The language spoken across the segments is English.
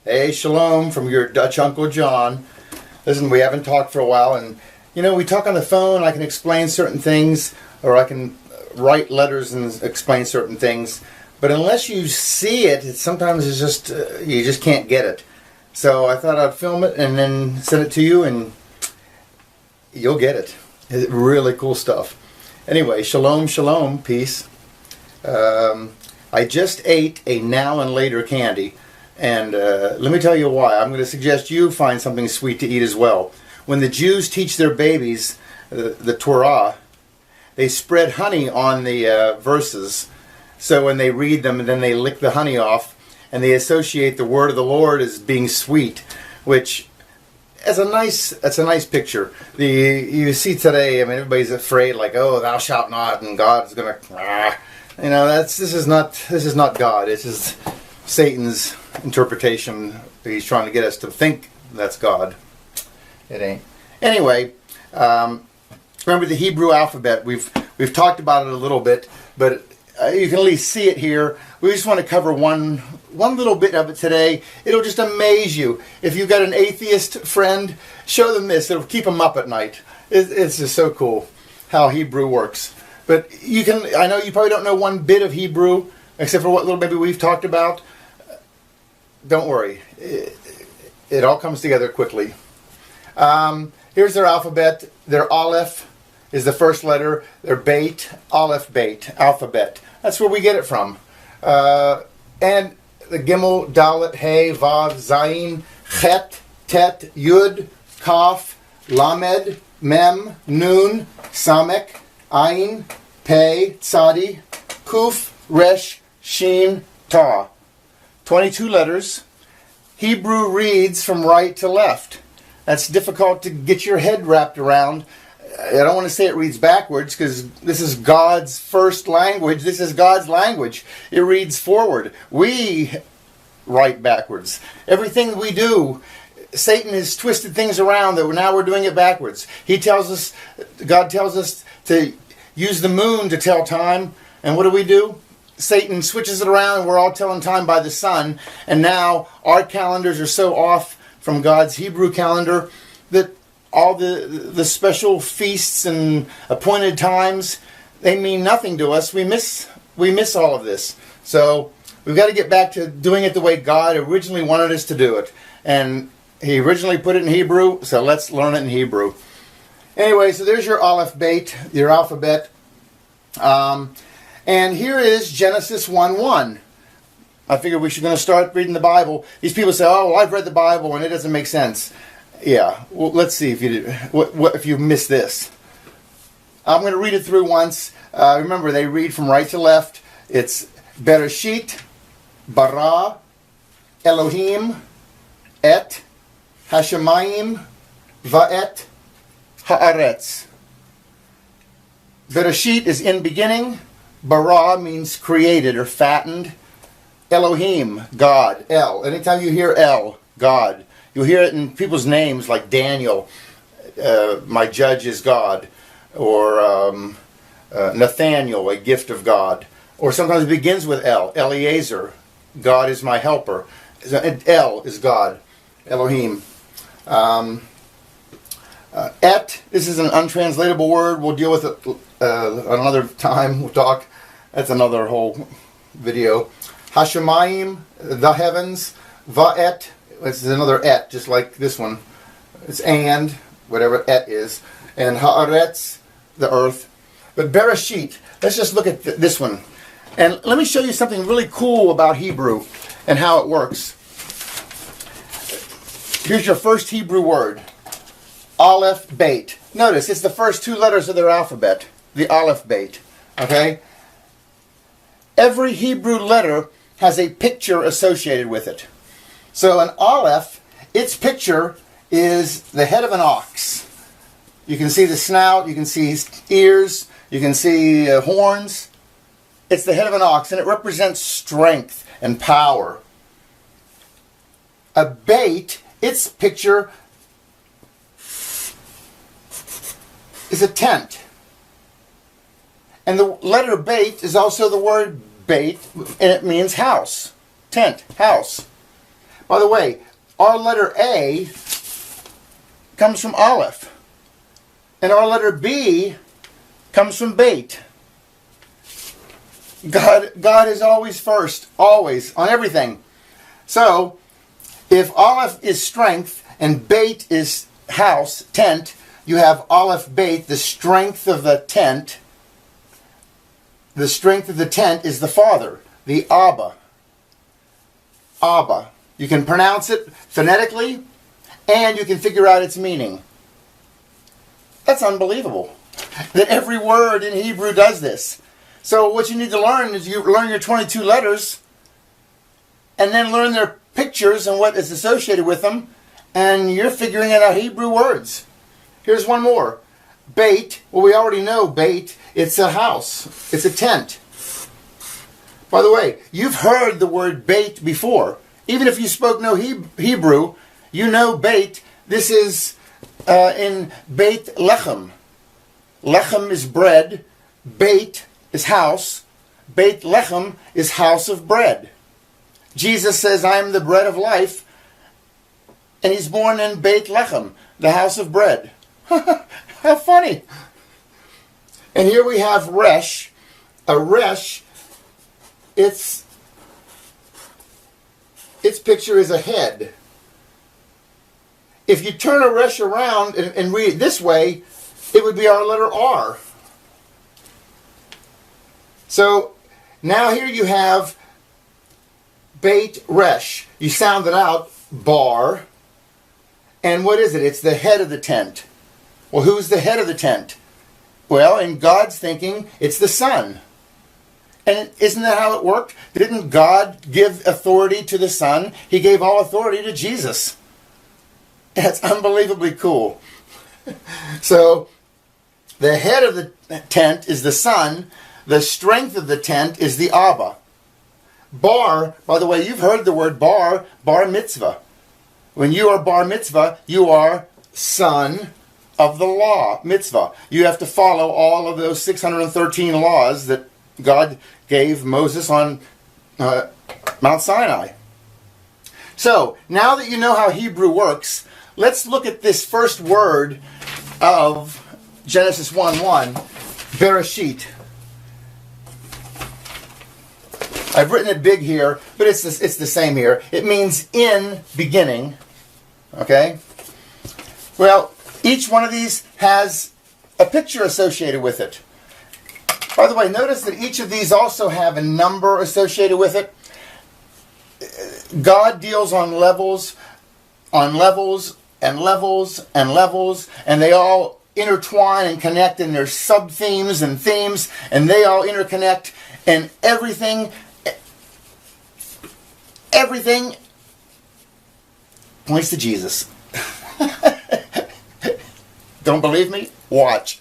Hey, shalom from your Dutch Uncle John. Listen, we haven't talked for a while, and we talk on the phone. I can explain certain things, or I can write letters and explain certain things. But unless you see it, sometimes it's just you just can't get it. So I thought I'd film it and then send it to you, and you'll get it. It's really cool stuff. Anyway, shalom, shalom, peace. I just ate a Now and Later candy. And let me tell you why. I'm going to suggest you find something sweet to eat as well. When the Jews teach their babies the Torah, they spread honey on the verses. So when they read them, and then they lick the honey off, and they associate the word of the Lord as being sweet, which that's a nice picture. You see today, I mean, everybody's afraid, like, oh, thou shalt not, and God's going to, this is not God. It's just Satan's interpretation. He's trying to get us to think that's God. It ain't. Anyway, remember the Hebrew alphabet. We've talked about it a little bit, but you can at least see it here. We just want to cover one little bit of it today. It'll just amaze you. If you've got an atheist friend, show them this. It'll keep them up at night. It's just so cool how Hebrew works. But I know you probably don't know one bit of Hebrew, except for what little maybe we've talked about. Don't worry. It all comes together quickly. Here's their alphabet. Their Aleph is the first letter. Their Beit, Aleph, Beit, alphabet. That's where we get it from. And the Gimel, Dalet, Hey, Vav, Zayin, Chet, Tet, Yud, Kaf, Lamed, Mem, Nun, Samek, Ayin, Pei, Tzadi, Kuf, Resh, Shin, Ta. 22 letters. Hebrew reads from right to left. That's difficult to get your head wrapped around. I don't want to say it reads backwards, because this is God's first language. This is God's language. It reads forward. We write backwards. Everything we do, Satan has twisted things around that now we're doing it backwards. God tells us to use the moon to tell time. And what do? Satan switches it around, and we're all telling time by the sun. And now our calendars are so off from God's Hebrew calendar that all the special feasts and appointed times, they mean nothing to us. We miss all of this. So we've got to get back to doing it the way God originally wanted us to do it. And He originally put it in Hebrew, so let's learn it in Hebrew. Anyway, so there's your Aleph Beit, your alphabet. And here is Genesis 1:1. I figured we should going to start reading the Bible. These people say, "Oh, well, I've read the Bible and it doesn't make sense." Yeah, well, let's see if you did. What if you missed this? I'm going to read it through once. Remember, they read from right to left. It's Bereshit, Bara, Elohim, Et, Hashemayim, Va'et, Haaretz. Bereshit is in beginning. Bara means created or fattened. Elohim, God, El. Anytime you hear El, God, you'll hear it in people's names like Daniel, my judge is God, or Nathaniel, a gift of God. Or sometimes it begins with El, Eliezer, God is my helper. El is God, Elohim. Et, this is an untranslatable word. We'll deal with it another time. We'll talk. That's another whole video. Hashemayim, the heavens. Va'et, this is another et, just like this one. It's and, whatever et is. And haaretz, the earth. But Bereshit, let's just look at this one. And let me show you something really cool about Hebrew and how it works. Here's your first Hebrew word. Aleph Beit. Notice, it's the first two letters of their alphabet. The Aleph Beit. Okay? Every Hebrew letter has a picture associated with it. So an Aleph, its picture is the head of an ox. You can see the snout, you can see ears, you can see horns. It's the head of an ox, and it represents strength and power. A Beit, its picture is a tent. And the letter Beit is also the word Beit, and it means house. Tent, house. By the way, our letter A comes from Aleph. And our letter B comes from Beit. God is always first, always, on everything. So, if Aleph is strength and Beit is house, tent, you have Aleph Beit, the strength of the tent. The strength of the tent is the Father, the Abba. Abba. You can pronounce it phonetically, and you can figure out its meaning. That's unbelievable that every word in Hebrew does this. So what you need to learn is you learn your 22 letters and then learn their pictures and what is associated with them, and you're figuring out Hebrew words. Here's one more. Beit. Well, we already know Beit. It's a house. It's a tent. By the way, you've heard the word Beit before. Even if you spoke no Hebrew, you know Beit. This is in Beit Lechem. Lechem is bread. Beit is house. Beit Lechem is house of bread. Jesus says, I am the bread of life. And he's born in Beit Lechem, the house of bread. How funny. And here we have Resh. A Resh, its picture is a head. If you turn a Resh around and read it this way, it would be our letter R. So now here you have Beit Resh. You sound it out, bar. And what is it? It's the head of the tent. Well, who's the head of the tent? Well, in God's thinking, it's the Son. And isn't that how it worked? Didn't God give authority to the Son? He gave all authority to Jesus. That's unbelievably cool. So, the head of the tent is the Son. The strength of the tent is the Abba. Bar, by the way, you've heard the word bar mitzvah. When you are bar mitzvah, you are son of the law, mitzvah. You have to follow all of those 613 laws that God gave Moses on Mount Sinai. So, now that you know how Hebrew works, let's look at this first word of Genesis 1:1, Bereshit. I've written it big here, but it's the same here. It means in beginning. Okay? Well, each one of these has a picture associated with it. By the way, notice that each of these also have a number associated with it. God deals on levels, and levels, and they all intertwine and connect, and there's sub-themes and themes, and they all interconnect, and everything points to Jesus. Don't believe me? Watch.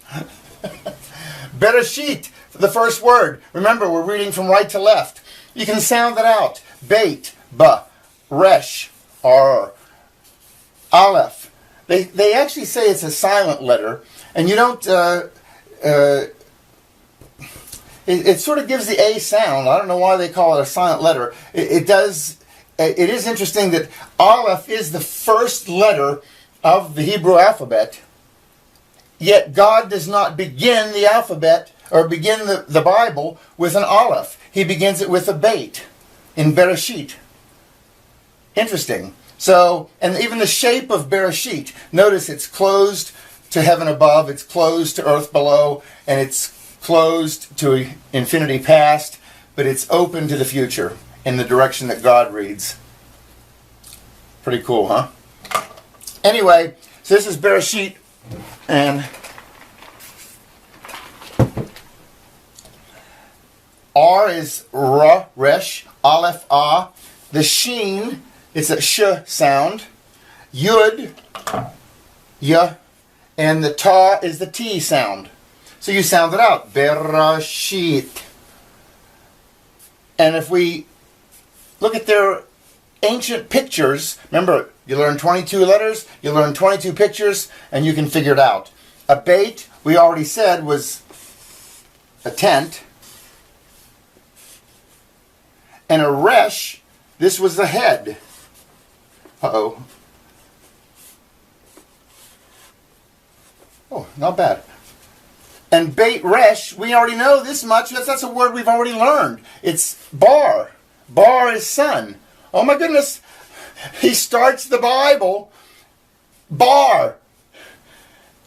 Bereshit, the first word. Remember, we're reading from right to left. You can sound it out. Beit, ba, resh, ar, aleph. They actually say it's a silent letter, and you don't... It sort of gives the A sound. I don't know why they call it a silent letter. It does. It is interesting that Aleph is the first letter of the Hebrew alphabet, yet God does not begin the alphabet or begin the Bible with an Aleph. He begins it with a Beit in Bereshit. Interesting. So, and even the shape of Bereshit, notice it's closed to heaven above, it's closed to earth below, and it's closed to infinity past, but it's open to the future in the direction that God reads. Pretty cool, huh? Anyway, so this is Bereshit, and R is Ra, Resh, Aleph, Ah. The Sheen, it's a Sh sound. Yud, Ya, and the Ta is the T sound. So you sound it out. Bereshit. And if we look at their ancient pictures, remember, you learn 22 letters, you learn 22 pictures, and you can figure it out. A Beit, we already said, was a tent. And a Resh, this was the head. Uh-oh. Oh, not bad. And Beit Resh, we already know this much. That's a word we've already learned. It's bar. Bar is son. Oh my goodness. He starts the Bible. Bar.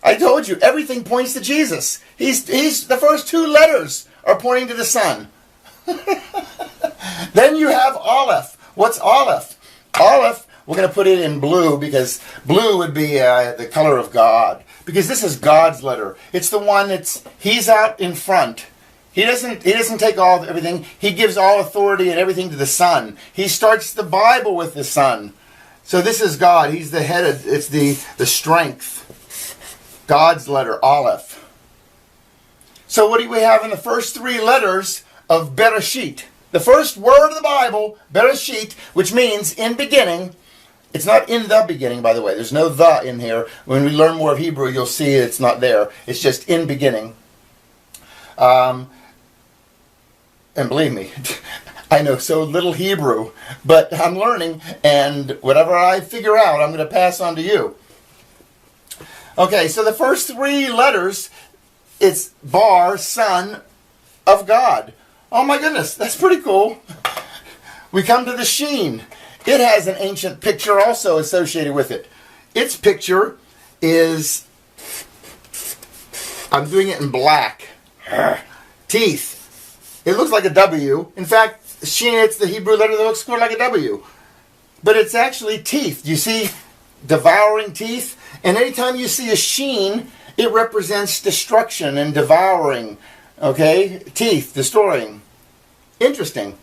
I told you, everything points to Jesus. He's the first two letters are pointing to the Son. Then you have Aleph. What's Aleph? Aleph, we're going to put it in blue because blue would be the color of God. Because this is God's letter. It's the one he's out in front. He doesn't take everything. He gives all authority and everything to the Son. He starts the Bible with the Son. So this is God. He's the head. It's the strength. God's letter, Aleph. So what do we have in the first three letters of Bereshit? The first word of the Bible, Bereshit, which means in beginning. It's not in the beginning, by the way. There's no the in here. When we learn more of Hebrew, you'll see it's not there. It's just in beginning. And believe me, I know so little Hebrew, but I'm learning, and whatever I figure out, I'm going to pass on to you. Okay, so the first three letters, it's Bar, Son of God. Oh my goodness, that's pretty cool. We come to the Sheen. It has an ancient picture also associated with it. Its picture is, I'm doing it in black, teeth. It looks like a W. In fact, Sheen, it's the Hebrew letter that looks like a W. But it's actually teeth. You see devouring teeth? And anytime you see a Sheen, it represents destruction and devouring. Okay? Teeth, destroying. Interesting.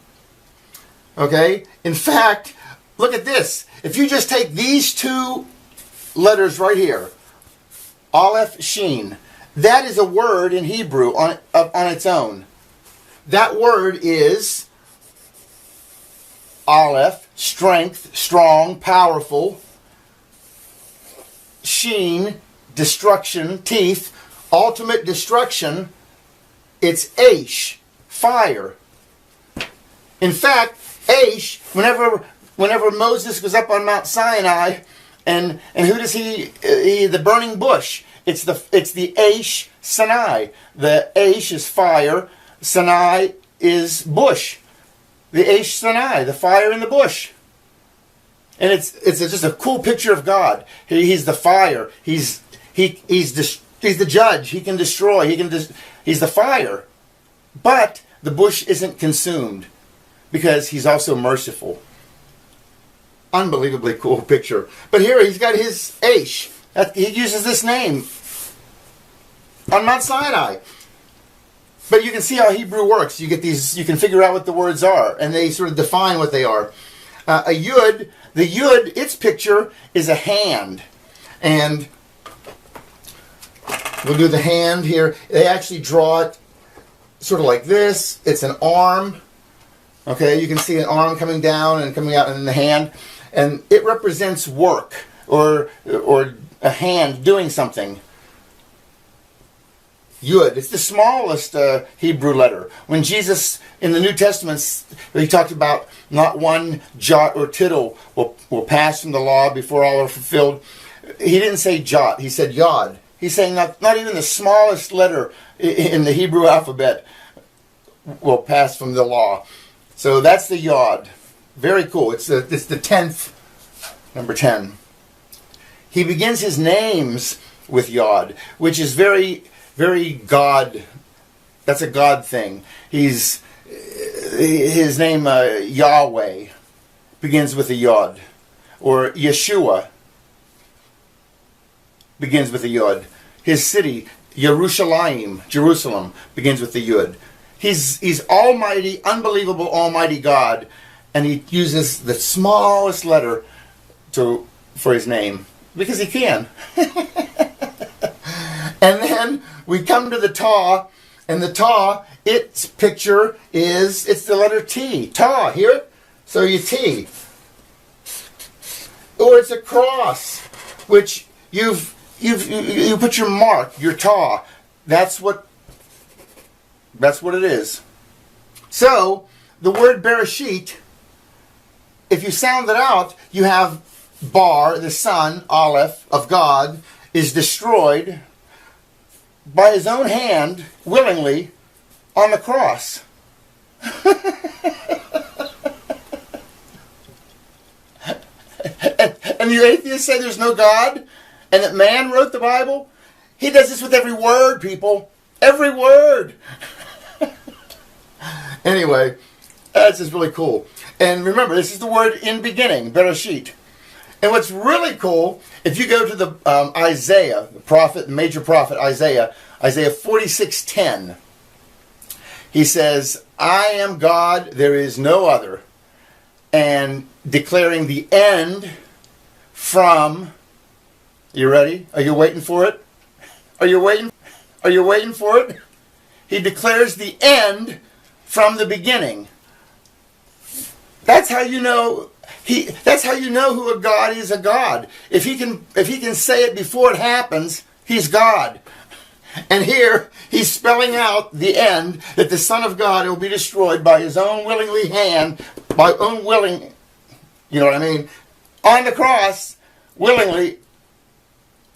Okay? In fact, look at this. If you just take these two letters right here, Aleph, Sheen, that is a word in Hebrew on its own. That word is Aleph, strength, strong, powerful. Sheen, destruction, teeth, ultimate destruction. It's Aish, fire. In fact, Aish, whenever Moses was up on Mount Sinai, and who does he the burning bush? It's the Aish Sinai. The Aish is fire. Sinai is bush. The Aish Sinai, the fire in the bush. And it's just a cool picture of God. He's the fire. He's the judge. He can destroy. He's the fire. But the bush isn't consumed because he's also merciful. Unbelievably cool picture. But here he's got his Aish. He uses this name on Mount Sinai. But you can see how Hebrew works. You get these. You can figure out what the words are, and they sort of define what they are. A Yud. The Yud, its picture is a hand. And we'll do the hand here. They actually draw it sort of like this. It's an arm. Okay, you can see an arm coming down and coming out in the hand. And it represents work or a hand doing something. Yud. It's the smallest Hebrew letter. When Jesus, in the New Testament, he talked about not one jot or tittle will pass from the law before all are fulfilled. He didn't say jot. He said yod. He's saying not even the smallest letter in the Hebrew alphabet will pass from the law. So that's the yod. Very cool. It's the 10th, number 10. He begins his names with yod, which is very God. That's a God thing. His name Yahweh begins with a yod, or Yeshua begins with a yod. His city Jerusalem begins with the yud. He's almighty, unbelievable, almighty God, and he uses the smallest letter for his name because he can. And then we come to the Ta, and the Ta, its picture it's the letter T. Ta, hear it? So you T. Or it's a cross, which you put your mark, your Ta. That's what it is. So the word Bereshit, if you sound it out, you have Bar, the Son, Aleph, of God, is destroyed by his own hand, willingly, on the cross. And you atheists say there's no God and that man wrote the Bible? He does this with every word, people. Every word. Anyway, that's just really cool. And remember, this is the word in beginning, Bereshit. And what's really cool, if you go to the Isaiah, the prophet, the major prophet Isaiah, Isaiah 46:10, he says, I am God, there is no other. And declaring the end from, you ready? Are you waiting for it? Are you waiting? Are you waiting for it? He declares the end from the beginning. That's how you know that's how you know who a God is a God. If he can say it before it happens, he's God. And here he's spelling out the end, that the Son of God will be destroyed by his own willingly hand, by own willing, you know what I mean, on the cross, willingly,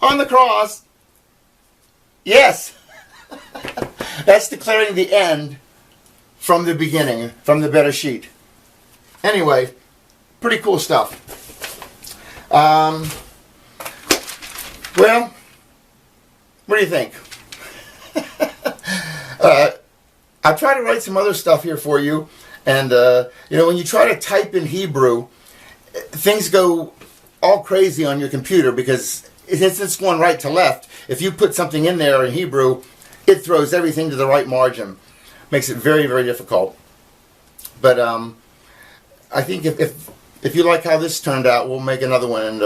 on the cross. Yes. That's declaring the end from the beginning, from the Bereshit. Anyway, pretty cool stuff. Well, what do you think? I'll try to write some other stuff here for you. And, you know, when you try to type in Hebrew, things go all crazy on your computer because it's going right to left. If you put something in there in Hebrew, it throws everything to the right margin. Makes it very, very difficult. But I think if you like how this turned out, we'll make another one, and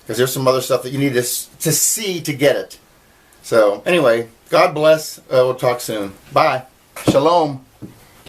because there's some other stuff that you need to see to get it. So anyway, God bless. We'll talk soon. Bye. Shalom.